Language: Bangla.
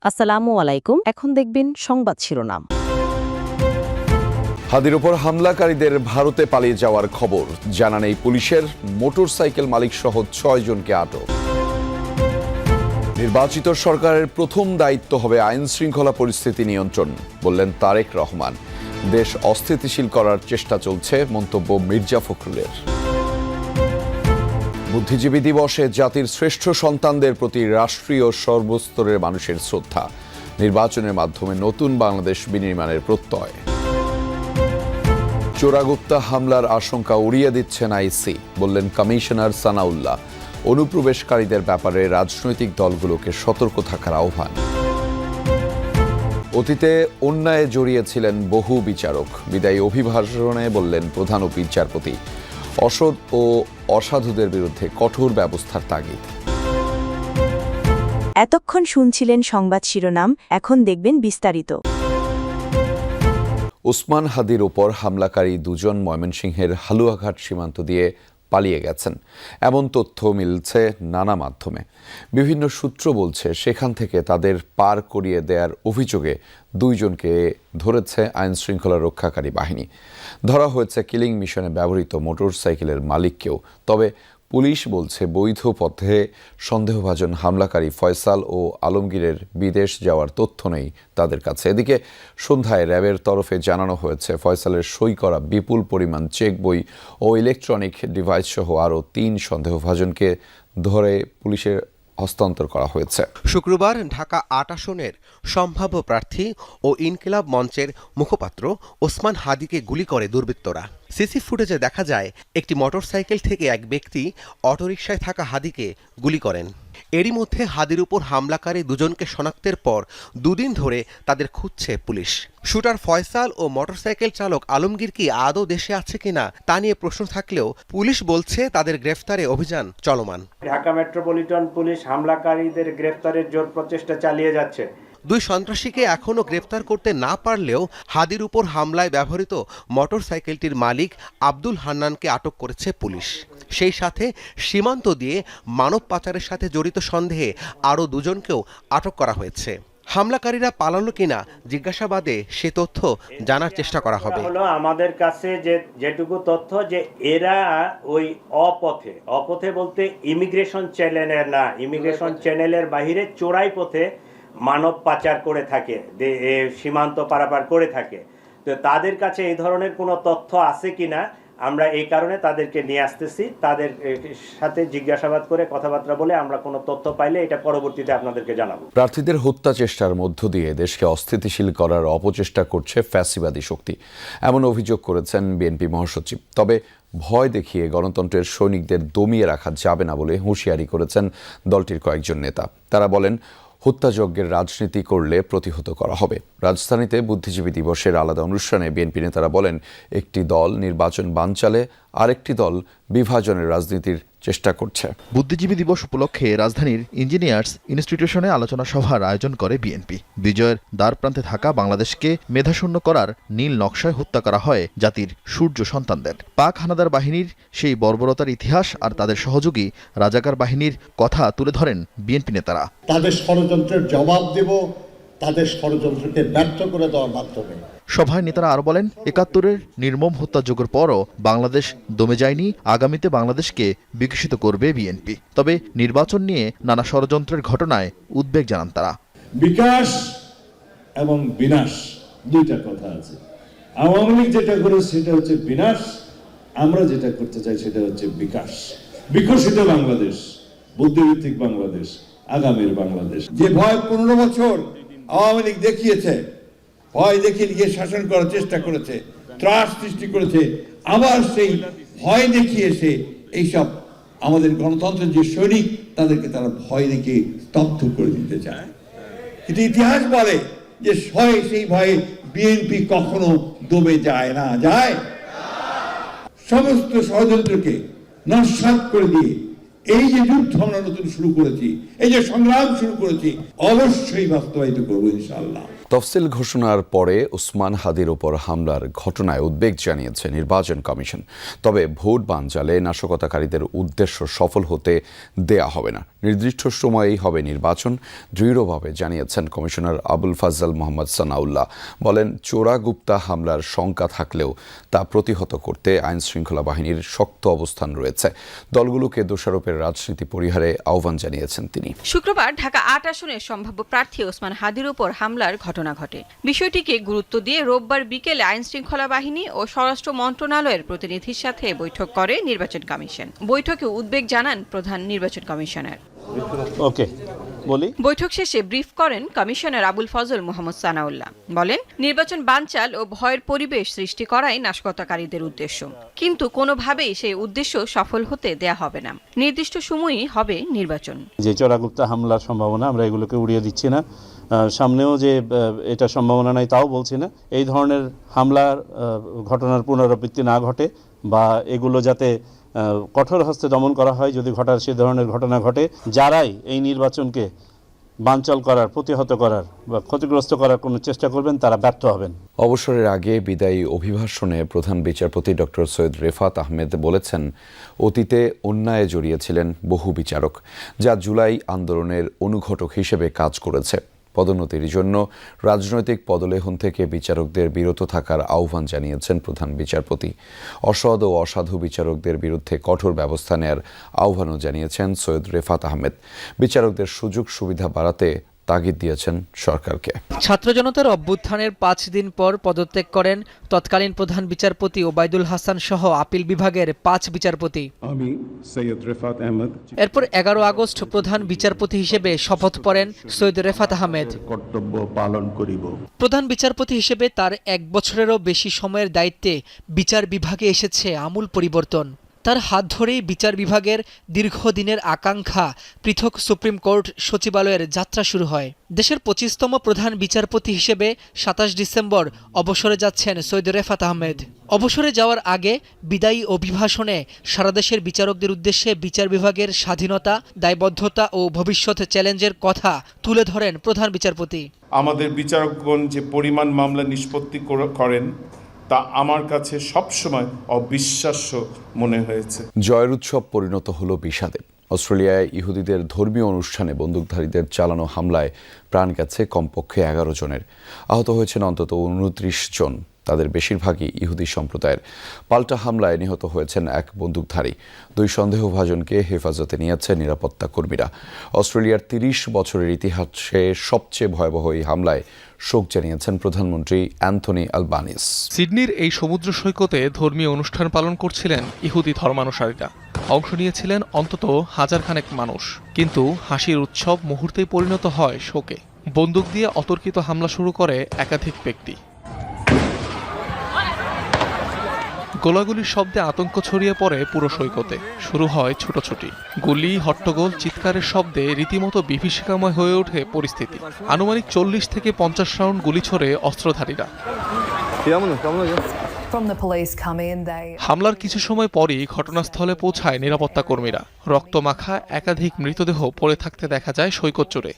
আসসালামু আলাইকুম। এখন দেখবেন সংবাদ শিরোনাম। হাদির ওপর হামলাকারীদের ভারতে পালিয়ে যাওয়ার খবর, জানা নেই পুলিশের। মোটরসাইকেল মালিক সহ 6 জনকে আটক। নির্বাচিত সরকারের প্রথম দায়িত্ব হবে আইন শৃঙ্খলা পরিস্থিতি নিয়ন্ত্রণ, বললেন তারেক রহমান। দেশ অস্থিতিশীল করার চেষ্টা চলছে, মন্তব্য মির্জা ফখরুলের। বুদ্ধিজীবী দিবসে জাতির শ্রেষ্ঠ সন্তানদের প্রতি রাষ্ট্রীয় সর্বস্তরের মানুষের শ্রদ্ধা। নির্বাচনের মাধ্যমে নতুন বাংলাদেশ বিনির্মাণের প্রত্যয়। চোরাগুপ্তা হামলার আশঙ্কা উড়িয়ে দিচ্ছেন আইসি, বললেন কমিশনার সানাউল্লাহ। অনুপ্রবেশকারীদের ব্যাপারে রাজনৈতিক দলগুলোকে সতর্ক থাকার আহ্বান। অতীতে অন্যায়ে জড়িয়েছিলেন বহু বিচারক, বিদায়ী অভিভাষণে বললেন প্রধান বিচারপতি। অসৎ ও অসাধুদের বিরুদ্ধে কঠোর ব্যবস্থার তাগিদ। এতক্ষণ শুনছিলেন সংবাদ শিরোনাম, এখন দেখবেন বিস্তারিত। ওসমান হাদির ওপর হামলাকারী দুজন ময়মনসিংহের হালুয়াঘাট সীমান্ত দিয়ে পালিয়ে গেছেন, এমন তথ্য মিলছে নানা মাধ্যমে। বিভিন্ন সূত্র বলছে সেখান থেকে তাদের পার করিয়ে দেওয়ার অভিযোগে 2 জনকে ধরেছে আইন শৃঙ্খলা রক্ষাকারী বাহিনী। ধরা হয়েছে কিলিং মিশনে ব্যবহৃত মোটরসাইকেলের মালিককেও। তবে পুলিশ বলছে বৈধ পথে সন্দেহভাজন হামলাকারী ফয়সাল ও আলমগীরের বিদেশ যাওয়ার তথ্য নেই তাদের কাছে। এদিকে সন্ধ্যায় র্যাবের তরফে জানানো হয়েছে ফয়সালের সই করা বিপুল পরিমাণ চেক বই ও ইলেকট্রনিক ডিভাইস সহ আরও 3 সন্দেহভাজনকে ধরে পুলিশের হস্তান্তর করা হয়েছে। শুক্রবার ঢাকা 8 আসনের সম্ভাব্য প্রার্থী ও ইনকিলাব মঞ্চের মুখপাত্র ওসমান হাদিকে গুলি করে দুর্বৃত্তরা। সিসি ফুটেজে দেখা যায় একটি মোটরসাইকেল থেকে এক ব্যক্তি অটোরিকশায় থাকা হাদিকে গুলি করেন। এরই মধ্যে হাদির উপর হামলাকারী 2 জনকে শনাক্তের পর 2 দিন ধরে তাদের খুঁজছে পুলিশ। শুটার ফয়সাল ও মোটরসাইকেল চালক আলমগীর কি আদৌ দেশে আছে কিনা তা নিয়ে প্রশ্ন থাকলেও পুলিশ বলছে তাদের গ্রেফতারে অভিযান চলমান। ঢাকা মেট্রোপলিটন পুলিশ হামলাকারীদের গ্রেফতারের জোর প্রচেষ্টা চালিয়ে যাচ্ছে। 2 সন্ত্রাসীকে এখনও গ্রেফতার করতে না পারলেও হাদির উপর হামলায় ব্যবহৃত মোটরসাইকেলটির মালিক আব্দুল হান্নানকে আটক করেছে পুলিশ। সেই সাথে সীমান্ত দিয়ে মানব পাচারের সাথে জড়িত সন্দেহে আরও 2 জনকেও আটক করা হয়েছে। হামলাকারীরা পালালো কিনা জিজ্ঞাসাবাদে সে তথ্য জানার চেষ্টা করা হবে। আমাদের কাছে যেটুকু তথ্য যে এরা ওই অপথে বলতে ইমিগ্রেশন চ্যানেলের না, ইমিগ্রেশন চ্যানেলের বাহিরে চোরাই পথে মানব পাচার করে থাকে, সীমান্ত পারাপার করে থাকে। তো তাদের কাছে এই ধরনের কোনো তথ্য আছে কিনা আমরা এই কারণে তাদেরকে নিয়ে আসতেছি। তাদের সাথে জিজ্ঞাসাবাদ করে কথাবার্তা বলে আমরা কোনো তথ্য পাইলে এটা পরবর্তীতে আপনাদেরকে জানাবো। প্রার্থীদের হত্যা চেষ্টার মধ্য দিয়ে দেশকে অস্থিতিশীল করার অপচেষ্টা করছে ফ্যাসিবাদী শক্তি, এমন অভিযোগ করেছেন বিএনপি মহাসচিব। তবে ভয় দেখিয়ে গণতন্ত্রের সৈনিকদের দমিয়ে রাখা যাবে না বলে হুঁশিয়ারি করেছেন দলটির কয়েকজন নেতা। তারা বলেন, হত্যাযজ্ঞের রাজনীতি করলে প্রতিহত করা হবে। রাজধানীতে বুদ্ধিজীবী দিবসের আলাদা অনুষ্ঠানে বিএনপি নেতারা বলেন, একটি দল নির্বাচন বানচালে, আরেকটি দল বিভাজনের রাজনীতির চেষ্টা করছে। বুদ্ধিজীবী দিবস উপলক্ষে রাজধানীর ইঞ্জিনিয়ার্স ইনস্টিটিউশনে আলোচনা সভার আয়োজন করে বিএনপি। বিজয়ের দ্বারপ্রান্তে থাকা বাংলাদেশকে মেধাশূন্য করার নীল নকশায় হত্যা করা হয় জাতির সূর্য সন্তানদের। পাক হানাদার বাহিনীর সেই বর্বরতার ইতিহাস আর তাদের সহযোগী রাজাকার বাহিনীর কথা তুলে ধরেন বিএনপি নেতারা। তাদের ষড়যন্ত্রের জবাব দেব, তাদের ষড়যন্ত্রকে ব্যর্থ করে দেওয়ার মাধ্যমে। সভায় নেতারা আরো বলেন, ৭১-এর নির্মম হত্যাযজ্ঞের পরও বাংলাদেশ দমে যায়নি। আগামীতে বাংলাদেশকে বিকশিত করবে বিএনপি। তবে নির্বাচন নিয়ে নানা ষড়যন্ত্রের ঘটনায় উদ্বেগ জানান তারা। বিকাশ এবং বিনাশ 2টা কথা আছে। আওয়ামী লীগ যেটা করে সেটা হচ্ছে বিনাশ, আমরা যেটা করতে চাই সেটা হচ্ছে বিকাশ। বিকশিত বাংলাদেশ, বুদ্ধিভিত্তিক বাংলাদেশ, আগামীর বাংলাদেশ। যে ভয় 15 বছর আওয়ামী লীগ দেখিয়েছে, ভয় দেখিয়ে গিয়ে শাসন করার চেষ্টা করেছে, ত্রাস সৃষ্টি করেছে, আবার সেই ভয় দেখিয়ে এসে এইসব আমাদের গণতন্ত্রের যে সৈনিক তাদেরকে তারা ভয় দেখিয়ে স্তব্ধ করে দিতে চায়। কিন্তু ইতিহাস বলে যে সেই ভয়ে বিএনপি কখনো দমে যায় না, যায় সমস্ত ষড়যন্ত্রকে নস্যাৎ করে দিয়ে এই যে যুদ্ধ আমরা নতুন শুরু করেছি, এই যে সংগ্রাম শুরু করেছি, অবশ্যই বাস্তবায়িত করবো ইনশাআল্লাহ। তফসিল ঘোষণার পরে ওসমান হাদির ওপর হামলার ঘটনায় উদ্বেগ জানিয়েছে নির্বাচন কমিশন। তবে ভোট বানচালে নাশকতাকারীদের উদ্দেশ্য সফল হতে দেয়া হবে না, নির্দিষ্ট সময়েই হবে নির্বাচন, দৃঢ়ভাবে জানিয়েছেন কমিশনার আবুল ফাজল মোহাম্মদ সানাউল্লাহ। বলেন, চোরাগুপ্তা হামলার শঙ্কা থাকলেও তা প্রতিহত করতে আইনশৃঙ্খলা বাহিনীর শক্ত অবস্থান রয়েছে। দলগুলোকে দোষারোপের রাজনীতি পরিহারে আহ্বান জানিয়েছেন তিনি। শুক্রবার ঢাকা ৮ আসনের সম্ভাব্য প্রার্থী ওসমান হাদির উপর হামলার ঘটনা ঘটে। বিষয়টিকে গুরুত্ব দিয়ে রোববার বিকেলে আইনশৃঙ্খলা বাহিনী ও স্বরাষ্ট্র মন্ত্রণালয়ের প্রতিনিধির সাথে বৈঠক করে নির্বাচন কমিশন। বৈঠকে উদ্বেগ জানান প্রধান নির্বাচন কমিশনার। বৈঠক শেষে ব্রিফ করেন কমিশনার আবুল ফজল মোহাম্মদ সানাউল্লাহ। বলেন, নির্বাচন বানচাল ও ভয়ের পরিবেশ সৃষ্টি করাই নাশকতাকারীদের উদ্দেশ্য, কিন্তু কোনোভাবেই সেই উদ্দেশ্য সফল হতে দেয়া হবে না, নির্দিষ্ট সময়ই হবে নির্বাচন। যে চোরাগুপ্তা হামলার সম্ভাবনা, আমরা এগুলোকে উড়িয়ে দিচ্ছি না, সামনেও যে এটা সম্ভাবনা নাই তাও বলছি না। এই ধরনের হামলার ঘটনার পুনরাবৃত্তি না ঘটে বা এগুলো যাতে কঠোর হস্তে দমন করা হয়, যদি ঘটার সে ধরনের ঘটনা ঘটে, যারাই এই নির্বাচনকে বানচাল করার, প্রতিহত করার বা ক্ষতিগ্রস্ত করার কোনো চেষ্টা করবেন তারা ব্যর্থ হবেন। অবসরের আগে বিদায়ী অভিভাষণে প্রধান বিচারপতি ডক্টর সৈয়দ রেফাত আহমেদ বলেছেন, অতীতে অন্যায়ে জড়িয়েছিলেন বহু বিচারক, যা জুলাই আন্দোলনের অনুঘটক হিসেবে কাজ করেছে। পদোন্নতির জন্য রাজনৈতিক পদলেহন থেকে বিচারকদের বিরত থাকার আহ্বান জানিয়েছেন প্রধান বিচারপতি। অসৎ ও অসাধু বিচারকদের বিরুদ্ধে কঠোর ব্যবস্থা নেয়ার আহ্বানও জানিয়েছেন সৈয়দ রেফাত আহমেদ। বিচারকদের সুযোগ সুবিধা বাড়াতে তাগিদ দিয়েছেন সরকারকে। ছাত্র জনতার অভ্যুত্থানের ৫ দিন পর পদত্যাগ করেন তৎকালীন প্রধান বিচারপতি ওবায়দুল হাসান সহ আপিল বিভাগের ৫ বিচারপতি। আমি সৈয়দ রেফাত আহমেদ। এরপর ১১ আগস্ট প্রধান বিচারপতি হিসেবে শপথ পড়েন সৈয়দ রেফাত আহমেদ। কর্তব্য পালন করিব। প্রধান বিচারপতি হিসেবে তার ১ বছরেরও বেশি সময়ের দায়িত্বে বিচার বিভাগে এসেছে আমূল পরিবর্তন। তার হাত ধরেই বিচার বিভাগের দীর্ঘদিনের আকাঙ্ক্ষা পৃথক সুপ্রিম কোর্ট সচিবালয়ের যাত্রা শুরু হয়। দেশের ২৫তম প্রধান বিচারপতি হিসেবে ২৭ ডিসেম্বর অবসরে যাচ্ছেন সৈয়দ রেফাত আহমেদ। অবসরে যাওয়ার আগে বিদায়ী অভিভাষণে সারা দেশের বিচারকদের উদ্দেশ্যে বিচার বিভাগের স্বাধীনতা, দায়বদ্ধতা ও ভবিষ্যৎ চ্যালেঞ্জের কথা তুলে ধরেন প্রধান বিচারপতি। আমাদের বিচারকগণ যে পরিমাণ মামলা নিষ্পত্তি করেন তা আমার কাছে সবসময় অবিশ্বাস্য মনে হয়েছে। জয়ের উৎসব পরিণত হলো বিষাদে। অস্ট্রেলিয়ায় ইহুদিদের ধর্মীয় অনুষ্ঠানে বন্দুকধারীদের চালানো হামলায় প্রাণ গেছে কমপক্ষে ১১ জনের, আহত হয়েছেন অন্তত ২৯ জন। তাদের বেশিরভাগই ইহুদি সম্প্রদায়ের। পাল্টা হামলায় নিহত হয়েছেন এক বন্দুকধারী। ২ সন্দেহভাজনকে হেফাজতে নিয়েছে নিরাপত্তা কর্মীরা। অস্ট্রেলিয়ার ৩০ বছরের ইতিহাসে সবচেয়ে ভয়াবহ এই হামলায় শোক জানিয়েছেন প্রধানমন্ত্রী অ্যান্থনি আলবানিস। সিডনির এই সমুদ্র সৈকতে ধর্মীয় অনুষ্ঠান পালন করছিলেন ইহুদি ধর্মানুসারীরা। অংশ নিয়েছিলেন অন্তত ১০০০ খানেক মানুষ, কিন্তু হাসির উৎসব মুহূর্তেই পরিণত হয় শোকে। বন্দুক দিয়ে অতর্কিত হামলা শুরু করে একাধিক ব্যক্তি। গোলাগুলির শব্দে আতঙ্ক ছড়িয়ে পড়ে পুরো সৈকতে। শুরু হয় ছুটোছুটি, গুলি, হট্টগোল, চিৎকারের শব্দে রীতিমতো বিভীষিকাময় হয়ে ওঠে পরিস্থিতি। আনুমানিক ৪০ থেকে ৫০ রাউন্ড গুলি ছোড়ে অস্ত্রধারীরা। হামলার কিছু সময় পরই ঘটনাস্থলে পৌঁছায় নিরাপত্তা কর্মীরা। রক্তমাখা একাধিক মৃতদেহ পড়ে থাকতে দেখা যায় সৈকত জুড়ে।